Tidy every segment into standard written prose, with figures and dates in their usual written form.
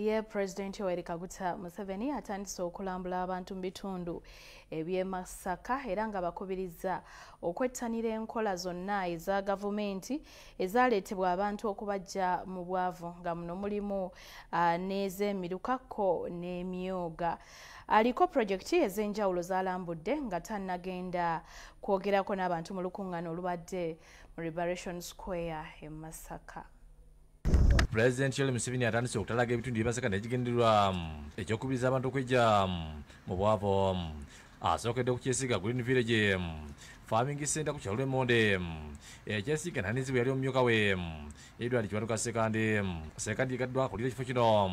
Ye President Yoweri Kaguta Museveni atandise okulambula abantu mu bitundu eby'e Masaka era nga bakubiriza okwettanira enkola zonna eza gavumenti ezaleetebwa abantu okubajja mu bwavu nga muno mulimu n'ez'emiruka n'emyoga. Aliko projekiti ez'enjawulo zalambudde nga tannagenda kwogerako n'abantu mu lukuŋŋaana olubadde mu Liberation Square e Masaka. President Yoweri Museveni atandise okutalaga ebitundu by'e Masaka n'ekigendererwa ekyokubiriza abantu okwejja mu bwavu. Asookedde ku kyesiga Green Village Farming Center ku kyalo Monde ekyesiga ntanizibwe yali omumyuka we Edward Kiwanuka sekandi gaddwa akulira ekifo kino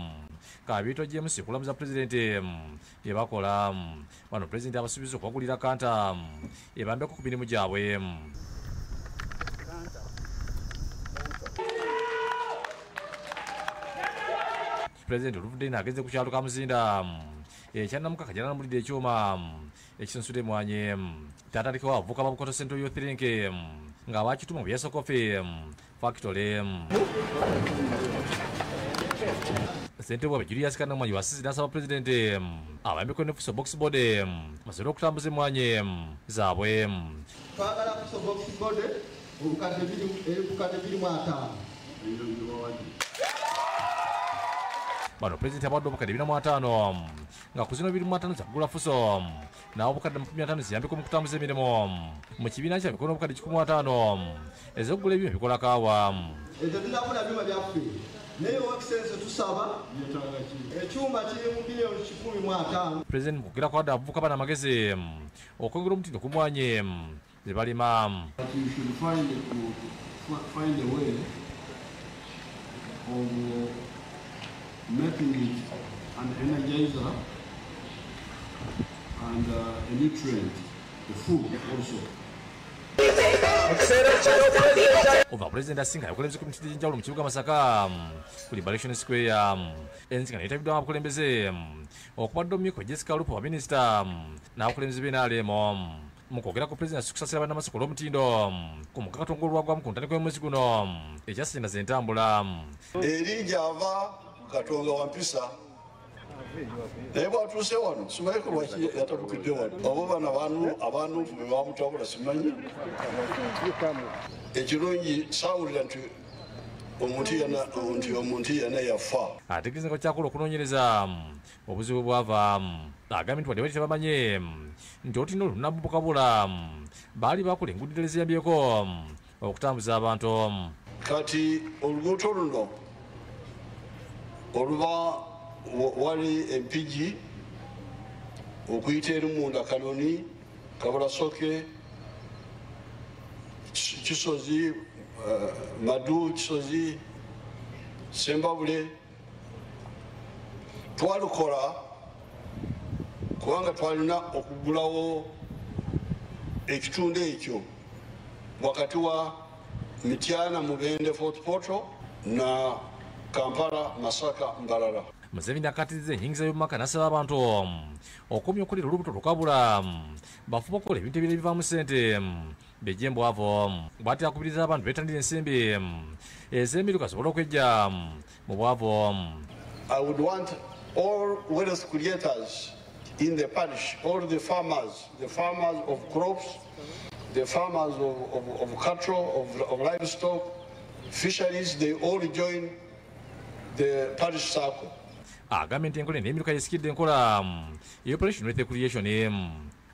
Kabiito James okulamuza President bye bakola bano President abasuubiza okuwagulira kanta ebambeko ku mirimu gyabwe. President Oluvudde ageze ku kyalo Kamuzinda ekyannamuka kajjanamulidde ekyuma ekisunsude mwanye tatandikawo avuka babukoto Central Youth Link nga bakituma mu Byaso Coffee Factory. Ssentebe wa Julius Kanamwanyi wasizi n'asaba President abayambeko ne Fuso Box Board basobole okutambuza emwanyi zaabwe. Twagala Fuso Box Board obukadde 25. Bano President abawadde obukadde 45 nga ku zino 25 zakugula Fuso nawo obukadde 50 ziyambeko mu kutambuza emirimu mu kibiina kya mikono obukadde 15 ez'okugula ebyuma bikola kaawa. Ekyo tunafuna byuma byaffe naye Owakisense tusaba ekyuma kiri mu bilioni 15. President mukugera kwadde abavubuka bana amagezi okwongera omutindo ku mwanye ze balima. Find a way of making it an energizer and a nutrient, the food also. Ova President asinga yakulembeze ku mititi gy'enjawulo mu kibuga Masaka ku Liberation Square enzika neetabiddwa abakulembeze okubadde omumyuka Jessica Lupo wa Minisita n'abakulembeze b'NRM mu kwogera ku President asukusasira bannamasi ku lw'omutindo ku mukakatongo olwagwamu ku ntandikwa y'omwezi guno ekyasindaza entambula. Eri gy'ava Katonga wa mpisa naye bwatuuse wano simanyi lwaki yatabukidde wano oba bano abantu be bamutabula simanyi ekirungi saawulira nti omuntu yana yafa. Ategeeza ko kyakola okunoonyereza obuzibu bwava agambye nti wadde bali tebamanye nti olutindo olunabbukabula baali bakola enguudo eziyambyeko okutambuza abantu. Kati oluguudo luno oluba wali empigi okuyita eri munda Kanoni Kabulasoke Kisozi Madu Kisozi Sembabule twalukola kubanga twalina okugulawo ekitundu ekyo wakati wa Mityana Mubende Fort Portal na Kampala Masaka Mbarara. Museveni akatiriza enyingiza y'omumaka n'asaba abantu okumya okukolera olubuto lukabula bafuba okukola ebintu ebirala ebivaamu ssente bejje mbwavu. Bw'ati akubiriza abantu beetandira ensimbi ez'emiruka zisobole okwejja mu bwavu. I would want all wealth creators in the parish, all the farmers of crops, the farmers of cattle, of livestock, fisheries, they all join the parish circle. Agambye nti enkola n'emiruka yesikidde enkola y'Operation Wealth Creation.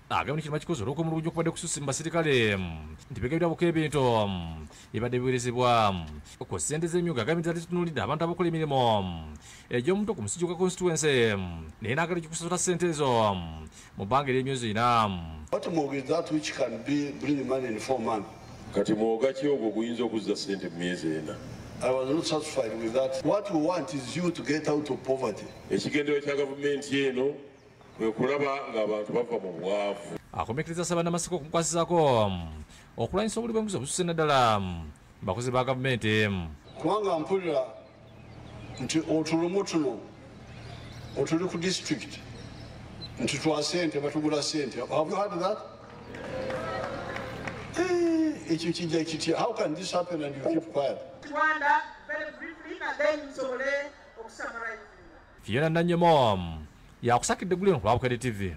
Agambye nti kino bakikoze olw'okwemulugunya okubadde kususse mu basirikale nti begabirabuko ebintu ebibadde biweerezebwa ku ssente z'emyuga. Agambye nti zitunuulidde abantu abakola emirimu egy'omuntu ku Musijjuka constituency naye n'agala ekikusasula ssente ezo mu bbanga ery'emyezi 4. What mortgage that which can bring money in 4 months? Kati mwoga ki ogwo guyinza okuzza ssente mu myezi 4? I was not satisfied with that. What we want is you to get out of poverty. Ekigendero kya gavumenti eno kwe kulaba ng'abantu bava mu bwavu. Akomekereza asaba Namasiko okumukwasizaako okulwanyisa obuli bw'enguzi obususse naddala bakozi ba gavumenti. Kubanga mpulira nti otulumu tuno otuli ku district nti twa ssente batugula ssente. Have you heard that? How can this happen and you keep quiet? Rwanda, very briefly, and then you summarize. Fiona Nanyomo yakusakidde gulino ku Lwabukadde TV.